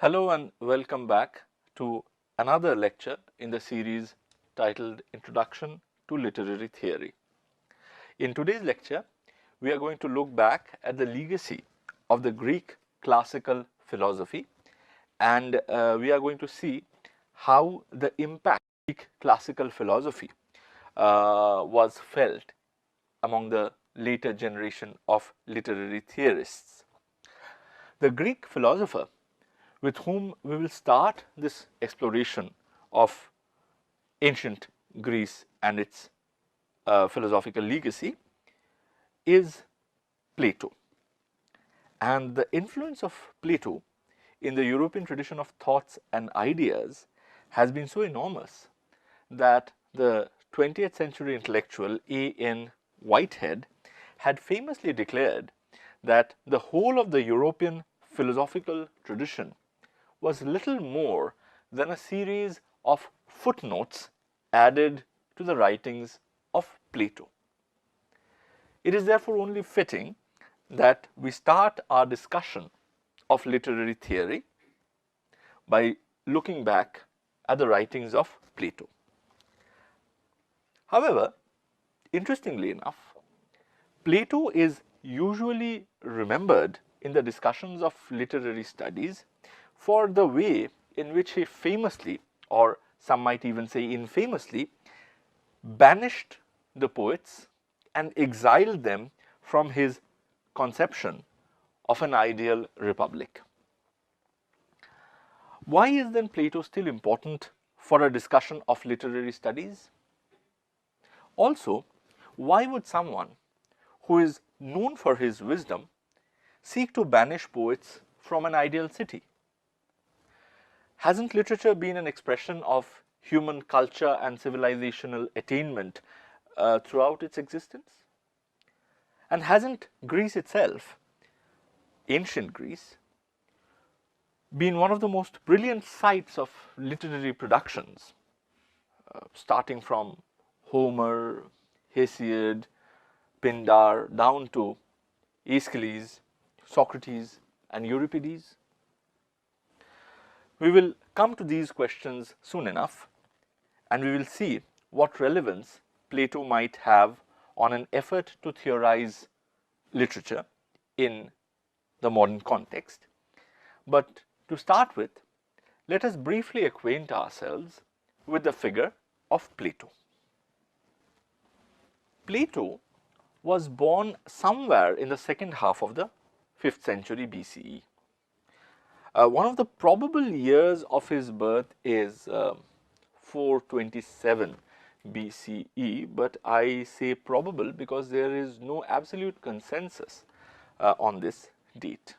Hello and welcome back to another lecture in the series titled Introduction to Literary Theory. In today's lecture, we are going to look back at the legacy of the Greek classical philosophy, and we are going to see how the impact of Greek classical philosophy was felt among the later generation of literary theorists. The Greek philosopher with whom we will start this exploration of ancient Greece and its philosophical legacy is Plato. And the influence of Plato in the European tradition of thoughts and ideas has been so enormous that the 20th century intellectual A.N. Whitehead had famously declared that the whole of the European philosophical tradition was little more than a series of footnotes added to the writings of Plato. It is therefore only fitting that we start our discussion of literary theory by looking back at the writings of Plato. However, interestingly enough, Plato is usually remembered in the discussions of literary studies for the way in which he famously, or some might even say infamously, banished the poets and exiled them from his conception of an ideal republic. Why is then Plato still important for a discussion of literary studies? Also, why would someone who is known for his wisdom seek to banish poets from an ideal city? Hasn't literature been an expression of human culture and civilizational attainment throughout its existence? And hasn't Greece itself, ancient Greece, been one of the most brilliant sites of literary productions, starting from Homer, Hesiod, Pindar, down to Aeschylus, Socrates, and Euripides? We will come to these questions soon enough, and we will see what relevance Plato might have on an effort to theorize literature in the modern context. But to start with, let us briefly acquaint ourselves with the figure of Plato. Plato was born somewhere in the second half of the 5th century BCE. One of the probable years of his birth is 427 BCE, but I say probable because there is no absolute consensus on this date.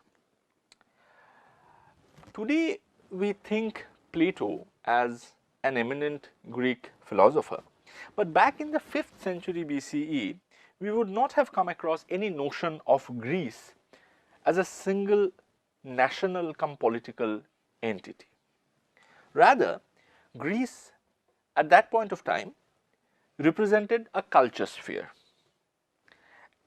Today, we think Plato as an eminent Greek philosopher, but back in the 5th century BCE, we would not have come across any notion of Greece as a single national cum political entity. Rather, Greece at that point of time represented a culture sphere,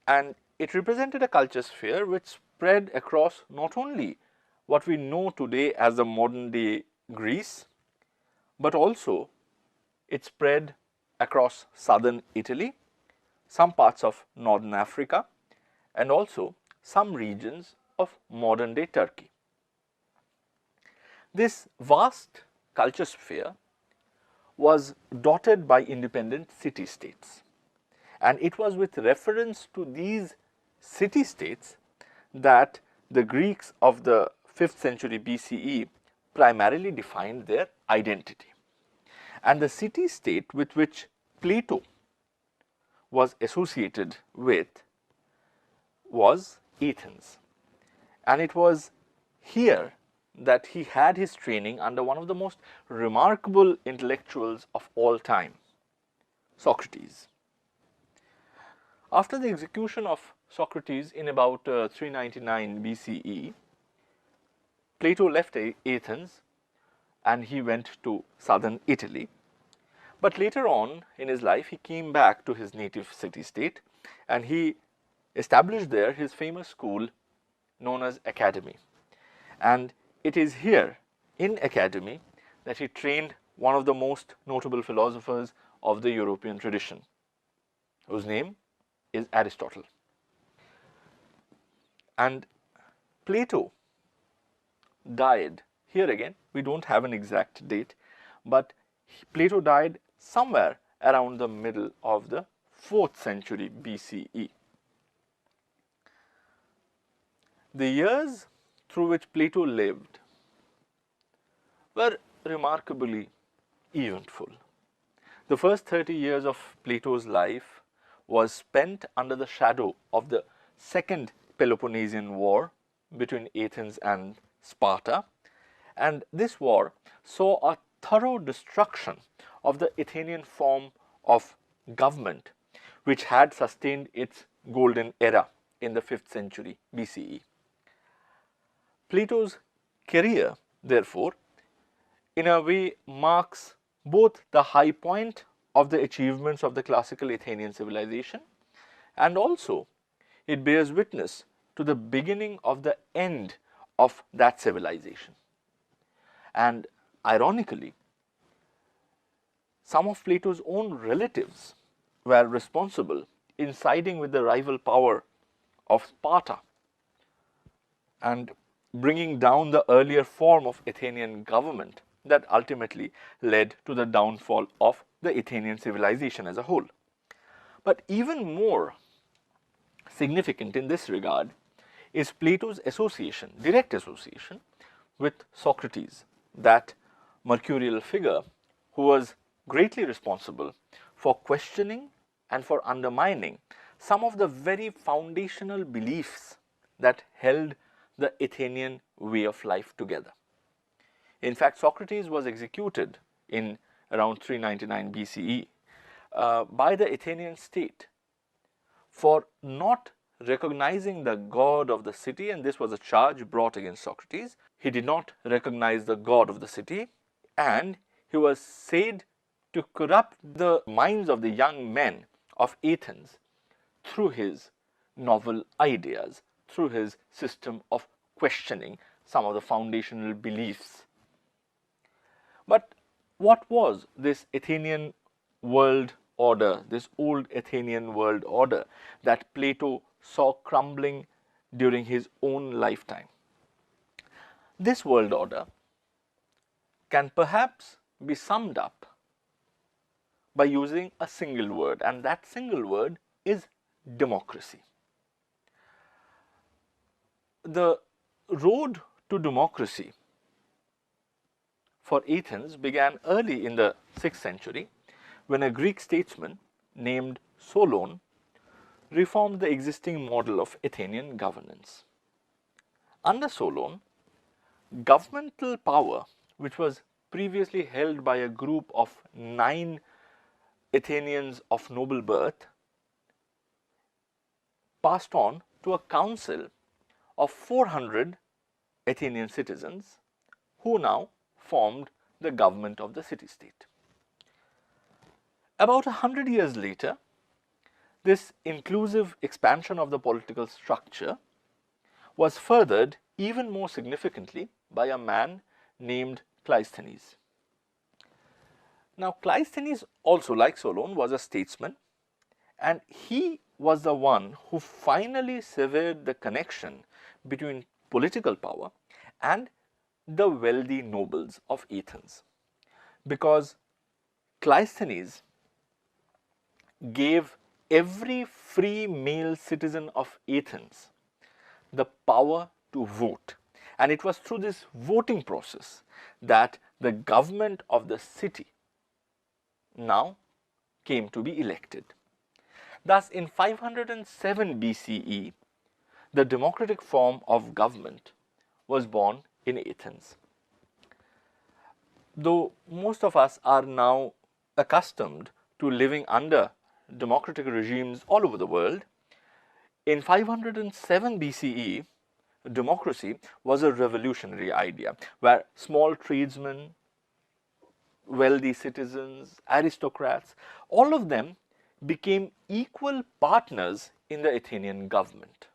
and it represented a culture sphere which spread across not only what we know today as the modern day Greece, but also it spread across southern Italy, some parts of northern Africa, and also some regions of modern day Turkey. This vast culture sphere was dotted by independent city-states, and it was with reference to these city-states that the Greeks of the 5th century BCE primarily defined their identity. And the city-state with which Plato was associated with was Athens, and it was here that he had his training under one of the most remarkable intellectuals of all time, Socrates. After the execution of Socrates in about 399 BCE, Plato left Athens and he went to southern Italy. But later on in his life, he came back to his native city-state and he established there his famous school known as Academy. And it is here in academy that he trained one of the most notable philosophers of the European tradition, whose name is Aristotle. And Plato died, here again we don't have an exact date, but Plato died somewhere around the middle of the 4th century BCE. The years through which Plato lived were remarkably eventful. The first 30 years of Plato's life was spent under the shadow of the Second Peloponnesian War between Athens and Sparta, and this war saw a thorough destruction of the Athenian form of government, which had sustained its golden era in the 5th century BCE. Plato's career, therefore, in a way marks both the high point of the achievements of the classical Athenian civilization, and also it bears witness to the beginning of the end of that civilization. And ironically, some of Plato's own relatives were responsible in siding with the rival power of Sparta and bringing down the earlier form of Athenian government that ultimately led to the downfall of the Athenian civilization as a whole. But even more significant in this regard is Plato's association, direct association, with Socrates, that mercurial figure who was greatly responsible for questioning and for undermining some of the very foundational beliefs that held the Athenian way of life together. In fact, Socrates was executed in around 399 BCE by the Athenian state for not recognizing the god of the city, and this was a charge brought against Socrates. He did not recognize the god of the city, and he was said to corrupt the minds of the young men of Athens through his novel ideas, through his system of questioning some of the foundational beliefs. But what was this Athenian world order, this old Athenian world order that Plato saw crumbling during his own lifetime? This world order can perhaps be summed up by using a single word, and that single word is democracy. The road to democracy for Athens began early in the 6th century when a Greek statesman named Solon reformed the existing model of Athenian governance. Under Solon, governmental power, which was previously held by a group of 9 Athenians of noble birth, passed on to a council of 400 Athenian citizens who now formed the government of the city-state. About 100 years later, this inclusive expansion of the political structure was furthered even more significantly by a man named Cleisthenes. Now, Cleisthenes also, like Solon, was a statesman, and he was the one who finally severed the connection between political power and the wealthy nobles of Athens, because Cleisthenes gave every free male citizen of Athens the power to vote, and it was through this voting process that the government of the city now came to be elected. Thus, in 507 BCE, the democratic form of government was born in Athens. Though most of us are now accustomed to living under democratic regimes all over the world, in 507 BCE, democracy was a revolutionary idea where small tradesmen, wealthy citizens, aristocrats, all of them became equal partners in the Athenian government.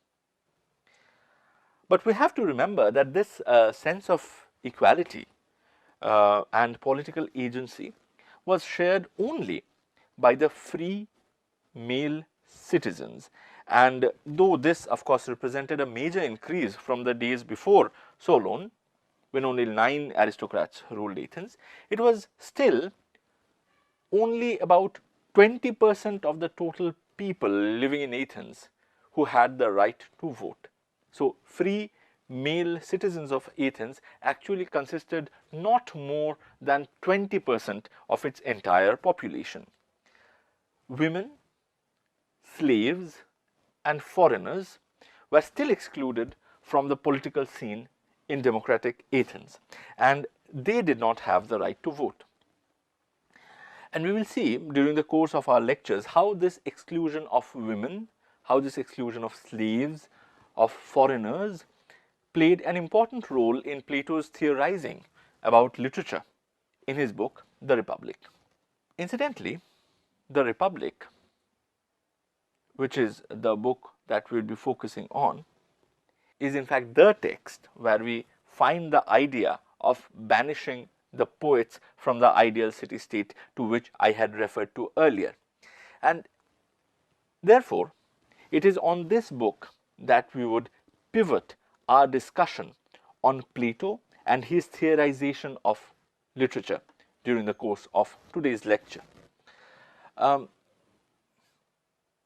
But we have to remember that this sense of equality and political agency was shared only by the free male citizens. And though this of course represented a major increase from the days before Solon, when only 9 aristocrats ruled Athens, it was still only about 20% of the total people living in Athens who had the right to vote. So, free male citizens of Athens actually consisted not more than 20% of its entire population. Women, slaves, and foreigners were still excluded from the political scene in democratic Athens, and they did not have the right to vote. And we will see during the course of our lectures how this exclusion of women, how this exclusion of slaves, of foreigners played an important role in Plato's theorizing about literature in his book, The Republic. Incidentally, The Republic, which is the book that we will be focusing on, is in fact the text where we find the idea of banishing the poets from the ideal city-state to which I had referred to earlier. And therefore, it is on this book that we would pivot our discussion on Plato and his theorization of literature during the course of today's lecture.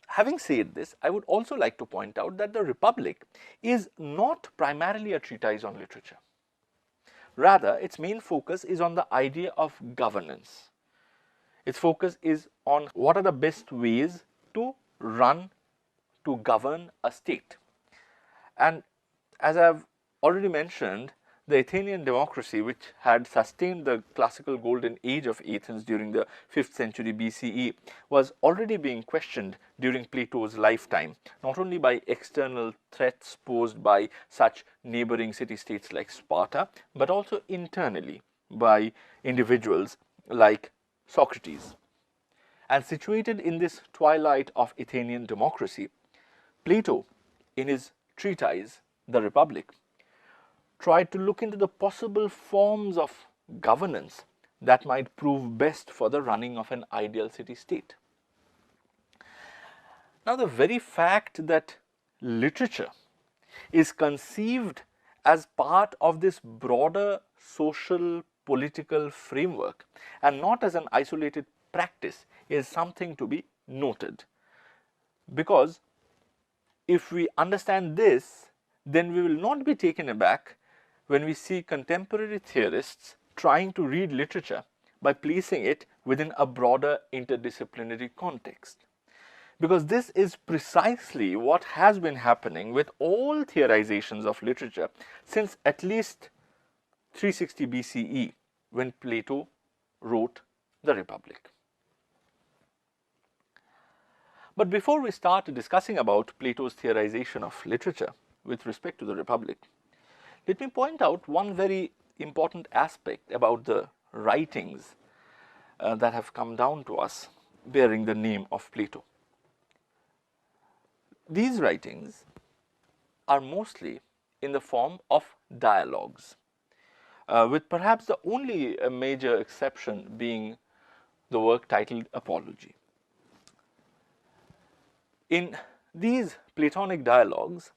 Having said this, I would also like to point out that the Republic is not primarily a treatise on literature. Rather, its main focus is on the idea of governance. Its focus is on what are the best ways to govern a state. And as I have already mentioned, the Athenian democracy, which had sustained the classical golden age of Athens during the 5th century BCE, was already being questioned during Plato's lifetime, not only by external threats posed by such neighboring city-states like Sparta, but also internally by individuals like Socrates. And situated in this twilight of Athenian democracy, Plato, in his treatise, The Republic, tried to look into the possible forms of governance that might prove best for the running of an ideal city-state. Now, the very fact that literature is conceived as part of this broader social political framework and not as an isolated practice is something to be noted, because if we understand this, then we will not be taken aback when we see contemporary theorists trying to read literature by placing it within a broader interdisciplinary context. Because this is precisely what has been happening with all theorizations of literature since at least 360 BCE, when Plato wrote The Republic. But before we start discussing about Plato's theorization of literature with respect to The Republic, let me point out one very important aspect about the writings that have come down to us bearing the name of Plato. These writings are mostly in the form of dialogues, with perhaps the only major exception being the work titled Apology. In these Platonic dialogues,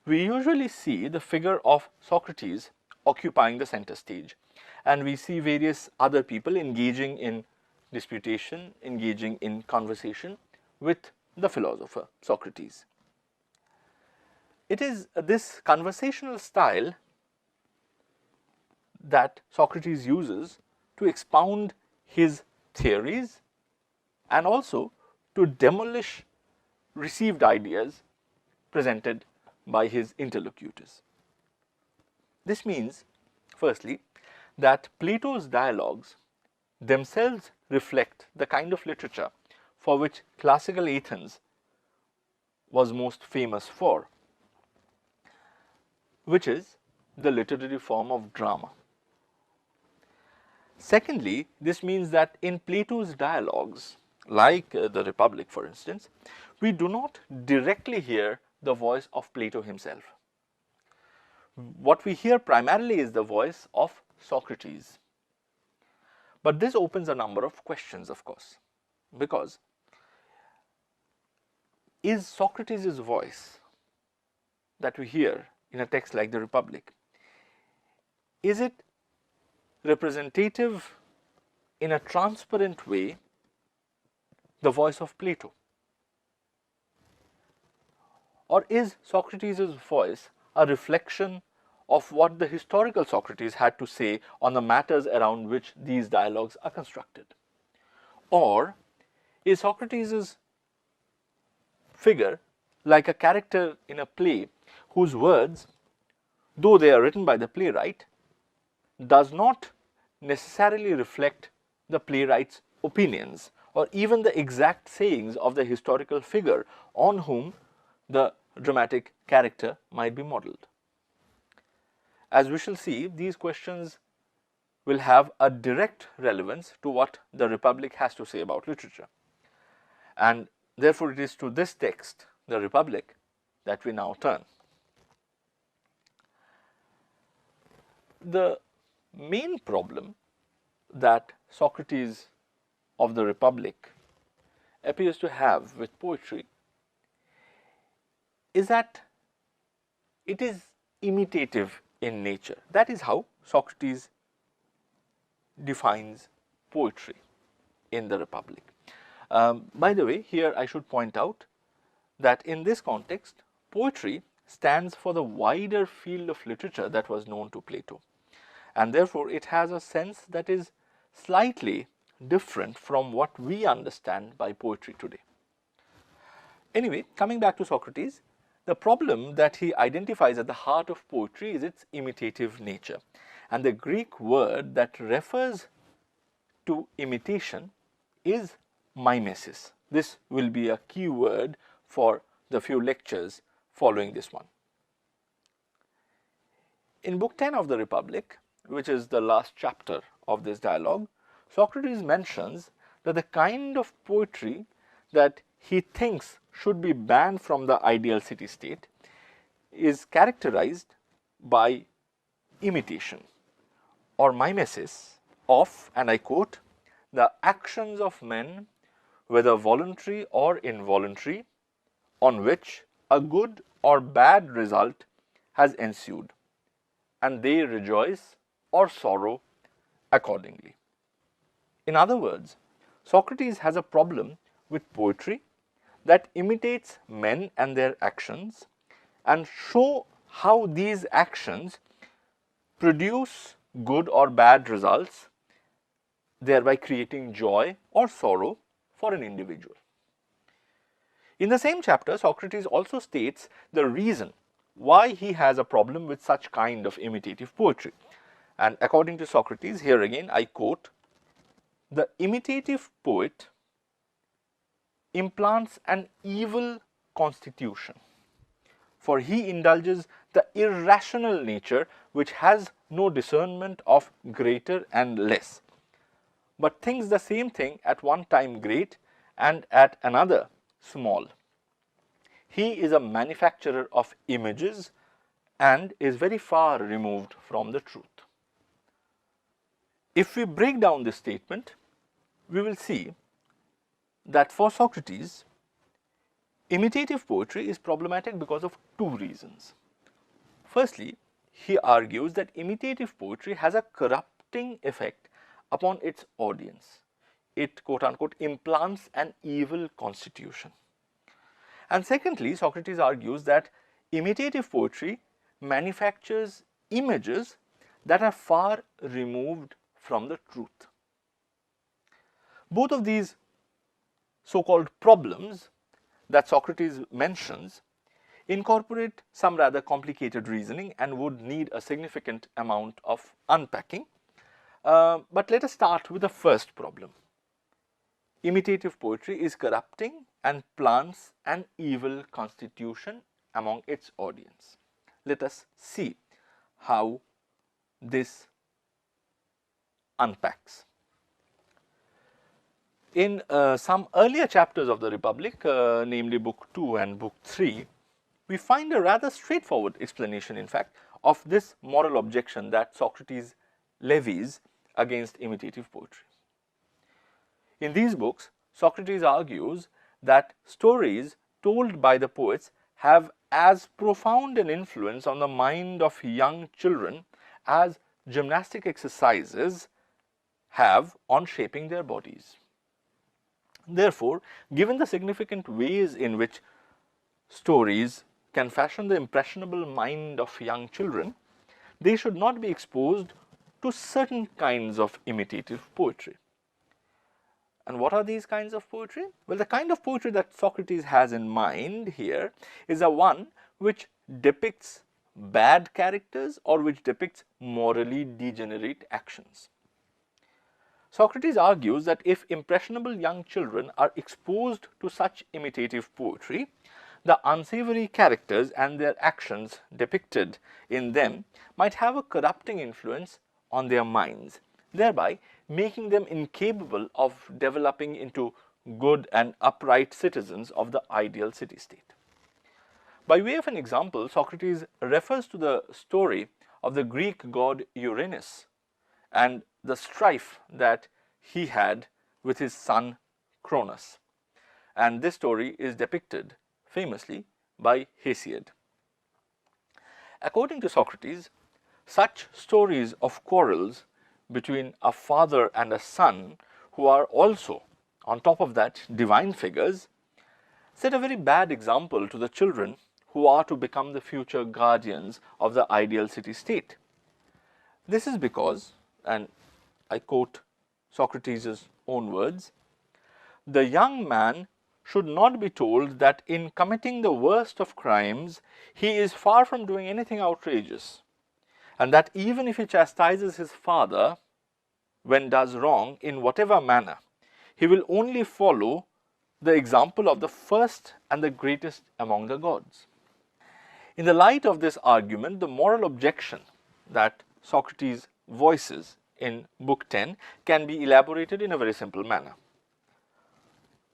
we usually see the figure of Socrates occupying the center stage, and we see various other people engaging in disputation, engaging in conversation with the philosopher Socrates. It is this conversational style that Socrates uses to expound his theories and also to demolish received ideas presented by his interlocutors. This means, firstly, that Plato's dialogues themselves reflect the kind of literature for which classical Athens was most famous for, which is the literary form of drama. Secondly, this means that in Plato's dialogues, like The Republic for instance, we do not directly hear the voice of Plato himself. What we hear primarily is the voice of Socrates, But this opens a number of questions, of course, because is Socrates' voice that we hear in a text like the Republic, is it representative in a transparent way the voice of Plato? Or is Socrates' voice a reflection of what the historical Socrates had to say on the matters around which these dialogues are constructed? Or is Socrates' figure like a character in a play whose words, though they are written by the playwright, does not necessarily reflect the playwright's opinions or even the exact sayings of the historical figure on whom the dramatic character might be modeled? As we shall see, these questions will have a direct relevance to what the Republic has to say about literature. And therefore, it is to this text, the Republic, that we now turn. The main problem that Socrates of the Republic appears to have with poetry is that it is imitative in nature. That is how Socrates defines poetry in the Republic. By the way, here I should point out that in this context, poetry stands for the wider field of literature that was known to Plato, and therefore it has a sense that is slightly different from what we understand by poetry today. Anyway, coming back to Socrates, the problem that he identifies at the heart of poetry is its imitative nature, and the Greek word that refers to imitation is mimesis. This will be a key word for the few lectures following this one. In Book 10 of the Republic, which is the last chapter of this dialogue, Socrates mentions that the kind of poetry that he thinks should be banned from the ideal city-state is characterized by imitation or mimesis of, and I quote, the actions of men, whether voluntary or involuntary, on which a good or bad result has ensued, and they rejoice or sorrow accordingly. In other words, Socrates has a problem with poetry that imitates men and their actions and show how these actions produce good or bad results, thereby creating joy or sorrow for an individual. In the same chapter, Socrates also states the reason why he has a problem with such kind of imitative poetry. And according to Socrates, here again I quote, "The imitative poet implants an evil constitution, for he indulges the irrational nature which has no discernment of greater and less, but thinks the same thing at one time great and at another small. He is a manufacturer of images and is very far removed from the truth." If we break down this statement, we will see that for Socrates, imitative poetry is problematic because of two reasons. Firstly, he argues that imitative poetry has a corrupting effect upon its audience. It, quote unquote, implants an evil constitution. And secondly, Socrates argues that imitative poetry manufactures images that are far removed from the truth. Both of these so-called problems that Socrates mentions incorporate some rather complicated reasoning and would need a significant amount of unpacking. But let us start with the first problem. Imitative poetry is corrupting and plants an evil constitution among its audience. Let us see how this unpacks. In some earlier chapters of the Republic, namely Book 2 and Book 3, we find a rather straightforward explanation, in fact, of this moral objection that Socrates levies against imitative poetry. In these books, Socrates argues that stories told by the poets have as profound an influence on the mind of young children as gymnastic exercises have on shaping their bodies. Therefore, given the significant ways in which stories can fashion the impressionable mind of young children, they should not be exposed to certain kinds of imitative poetry. And what are these kinds of poetry? Well, the kind of poetry that Socrates has in mind here is a one which depicts bad characters or which depicts morally degenerate actions. Socrates argues that if impressionable young children are exposed to such imitative poetry, the unsavory characters and their actions depicted in them might have a corrupting influence on their minds, thereby making them incapable of developing into good and upright citizens of the ideal city-state. By way of an example, Socrates refers to the story of the Greek god Uranus and the strife that he had with his son Cronus. And this story is depicted famously by Hesiod. According to Socrates, such stories of quarrels between a father and a son, who are also, on top of that, divine figures, set a very bad example to the children who are to become the future guardians of the ideal city-state. This is because, and I quote Socrates' own words, "The young man should not be told that in committing the worst of crimes, he is far from doing anything outrageous, and that even if he chastises his father when does wrong in whatever manner, he will only follow the example of the first and the greatest among the gods." In the light of this argument, the moral objection that Socrates voices in Book 10 can be elaborated in a very simple manner.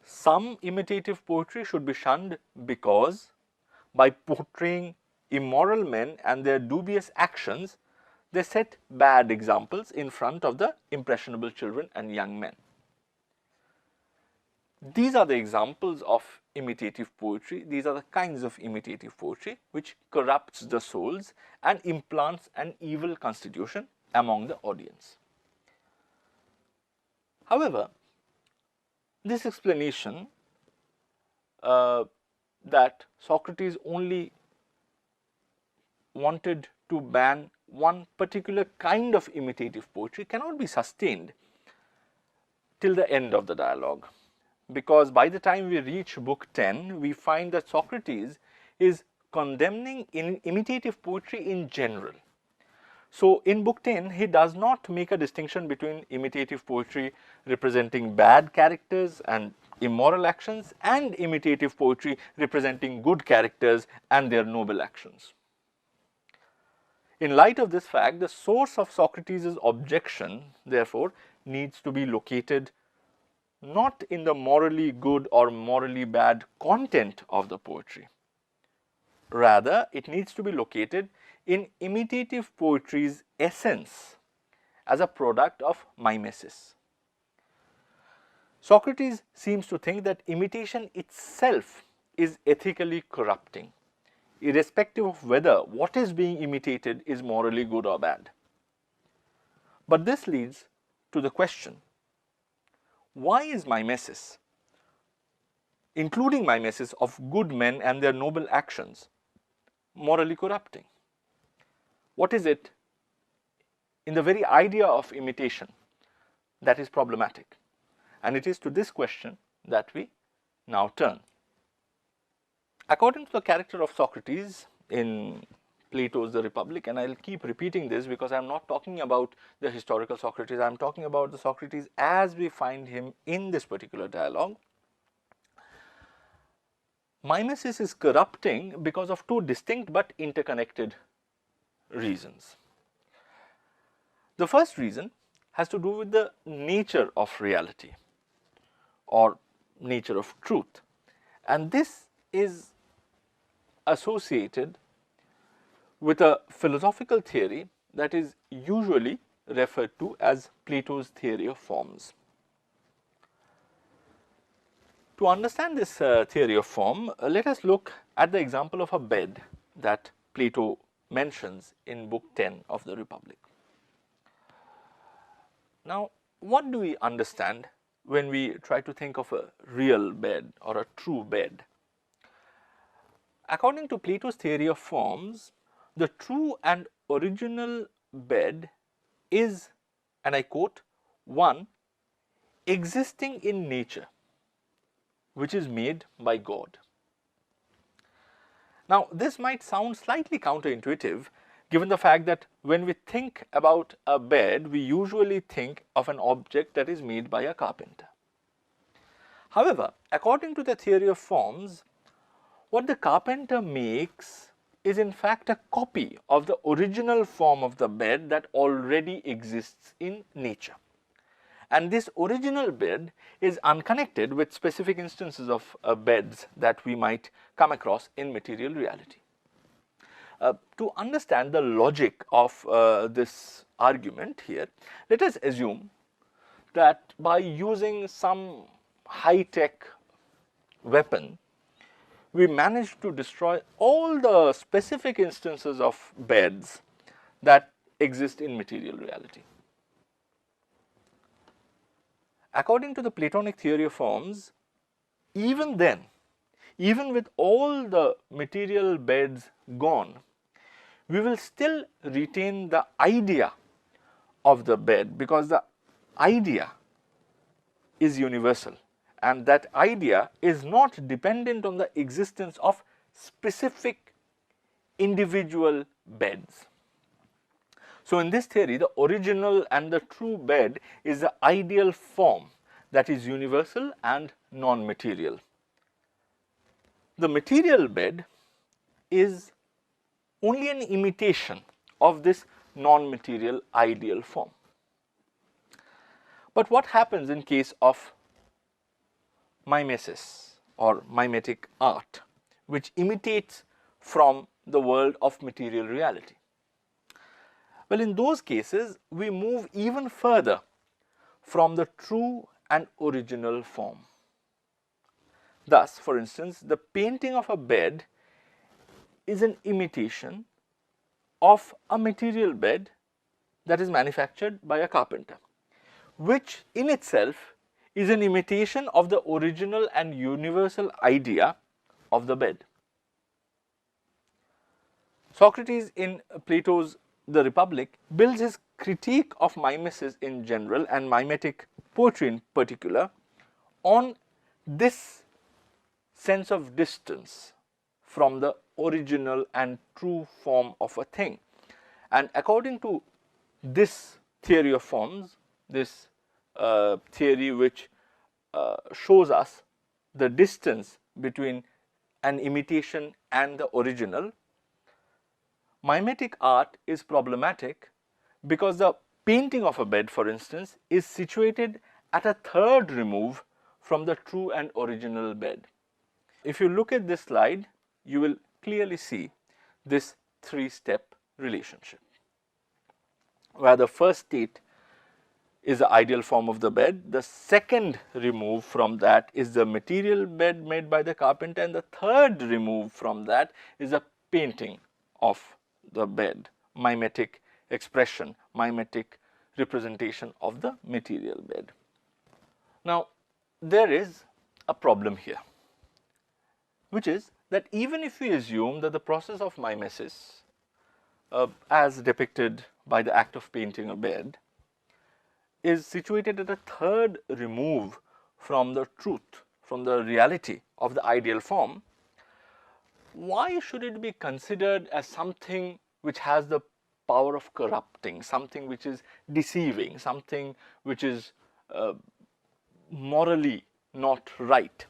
Some imitative poetry should be shunned because, by portraying immoral men and their dubious actions, they set bad examples in front of the impressionable children and young men. These are the examples of imitative poetry. These are the kinds of imitative poetry which corrupts the souls and implants an evil constitution among the audience. However, this explanation that Socrates only wanted to ban one particular kind of imitative poetry cannot be sustained till the end of the dialogue, because by the time we reach Book 10, we find that Socrates is condemning imitative poetry in general. So, in Book 10, he does not make a distinction between imitative poetry representing bad characters and immoral actions and imitative poetry representing good characters and their noble actions. In light of this fact, the source of Socrates' objection, therefore, needs to be located not in the morally good or morally bad content of the poetry. Rather, it needs to be located in imitative poetry's essence as a product of mimesis. Socrates seems to think that imitation itself is ethically corrupting, irrespective of whether what is being imitated is morally good or bad. But this leads to the question, why is mimesis, including mimesis of good men and their noble actions, morally corrupting? What is it in the very idea of imitation that is problematic? And it is to this question that we now turn. According to the character of Socrates in Plato's The Republic, and I'll keep repeating this because I'm not talking about the historical Socrates, I'm talking about the Socrates as we find him in this particular dialogue. Mimesis is corrupting because of two distinct but interconnected reasons. The first reason has to do with the nature of reality or nature of truth, and this is associated with a philosophical theory that is usually referred to as Plato's theory of forms. To understand this theory of form, let us look at the example of a bed that Plato mentions in Book 10 of the Republic. Now, what do we understand when we try to think of a real bed or a true bed? According to Plato's theory of forms, the true and original bed is, and I quote, one existing in nature, which is made by God. Now, this might sound slightly counterintuitive given the fact that when we think about a bed, we usually think of an object that is made by a carpenter. However, according to the theory of forms, what the carpenter makes is in fact a copy of the original form of the bed that already exists in nature. And this original bed is unconnected with specific instances of beds that we might come across in material reality. To understand the logic of this argument here, let us assume that by using some high-tech weapon, we managed to destroy all the specific instances of beds that exist in material reality. According to the Platonic theory of forms, even then, even with all the material beds gone, we will still retain the idea of the bed, because the idea is universal and that idea is not dependent on the existence of specific individual beds. So, in this theory, the original and the true bed is the ideal form that is universal and non-material. The material bed is only an imitation of this non-material ideal form. But what happens in case of mimesis or mimetic art, which imitates from the world of material reality? Well, in those cases, we move even further from the true and original form. Thus, for instance, the painting of a bed is an imitation of a material bed that is manufactured by a carpenter, which in itself is an imitation of the original and universal idea of the bed. Socrates in Plato's The Republic builds his critique of mimesis in general and mimetic poetry in particular on this sense of distance from the original and true form of a thing. And according to this theory of forms, this theory which shows us the distance between an imitation and the original, mimetic art is problematic because the painting of a bed, for instance, is situated at a third remove from the true and original bed. If you look at this slide, you will clearly see this three-step relationship, where the first state is the ideal form of the bed, the second remove from that is the material bed made by the carpenter, and the third remove from that is a painting of the bed, mimetic expression, mimetic representation of the material bed. Now, there is a problem here, which is that even if we assume that the process of mimesis, as depicted by the act of painting a bed, is situated at a third remove from the truth, from the reality of the ideal form, why should it be considered as something which has the power of corrupting, something which is deceiving, something which is morally not right?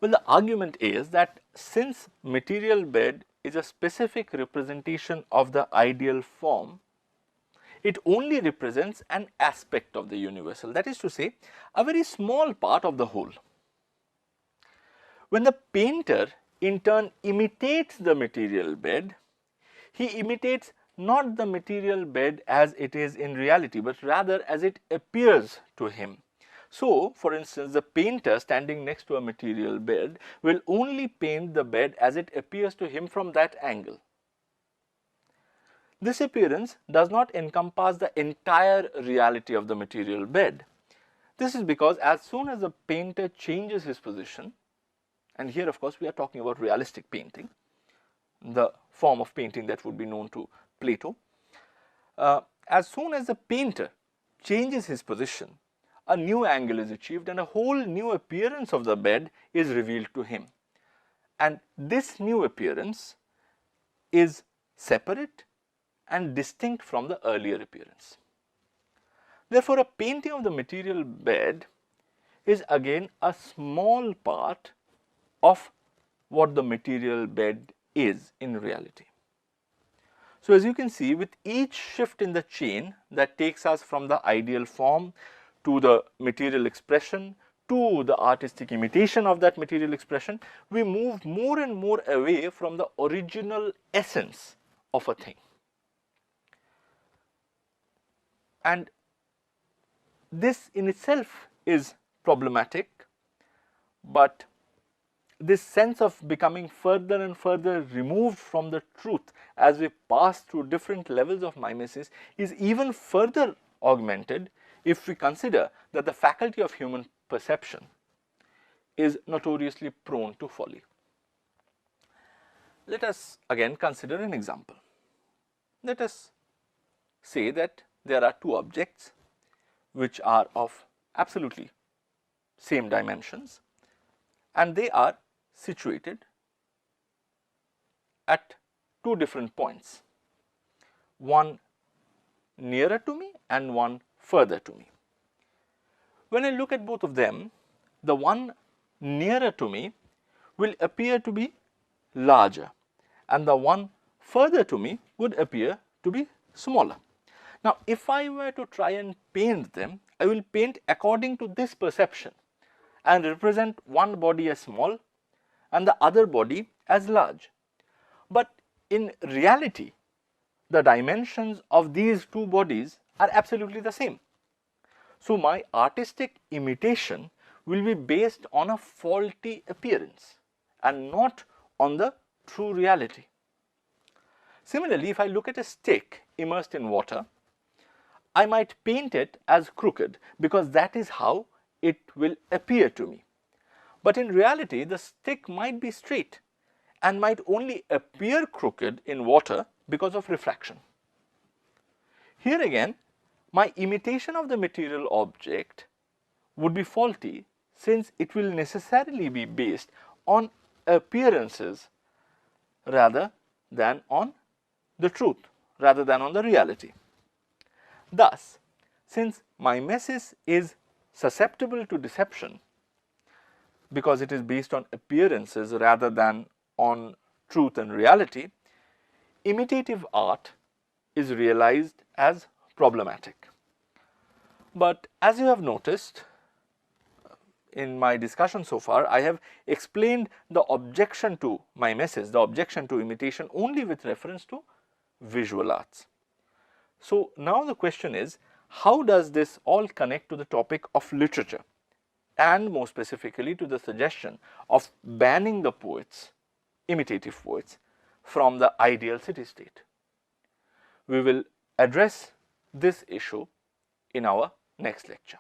Well, the argument is that since material bed is a specific representation of the ideal form, it only represents an aspect of the universal, that is to say, a very small part of the whole. When the painter in turn imitates the material bed, he imitates not the material bed as it is in reality, but rather as it appears to him. So, for instance, the painter standing next to a material bed will only paint the bed as it appears to him from that angle. This appearance does not encompass the entire reality of the material bed. This is because as soon as the painter changes his position, and here of course we are talking about realistic painting, the form of painting that would be known to Plato, as soon as the painter changes his position, a new angle is achieved and a whole new appearance of the bed is revealed to him. And this new appearance is separate and distinct from the earlier appearance. Therefore, a painting of the material bed is again a small part of what the material bed is in reality. So, as you can see, with each shift in the chain that takes us from the ideal form to the material expression to the artistic imitation of that material expression, we move more and more away from the original essence of a thing. And this in itself is problematic, but this sense of becoming further and further removed from the truth as we pass through different levels of mimesis is even further augmented if we consider that the faculty of human perception is notoriously prone to folly. Let us again consider an example. Let us say that there are two objects which are of absolutely same dimensions and they are situated at two different points, one nearer to me and one further to me. When I look at both of them, the one nearer to me will appear to be larger and the one further to me would appear to be smaller. Now, if I were to try and paint them, I will paint according to this perception and represent one body as small and the other body as large. But in reality, the dimensions of these two bodies are absolutely the same. So, my artistic imitation will be based on a faulty appearance and not on the true reality. Similarly, if I look at a stick immersed in water, I might paint it as crooked because that is how it will appear to me. But in reality, the stick might be straight and might only appear crooked in water because of refraction. Here again, my imitation of the material object would be faulty since it will necessarily be based on appearances rather than on the truth, rather than on the reality. Thus, since mimesis is susceptible to deception because it is based on appearances rather than on truth and reality, imitative art is realized as problematic. But as you have noticed in my discussion so far, I have explained the objection to mimesis, the objection to imitation only with reference to visual arts. So, now the question is, how does this all connect to the topic of literature and more specifically to the suggestion of banning the poets, imitative poets, from the ideal city state? We will address this issue in our next lecture.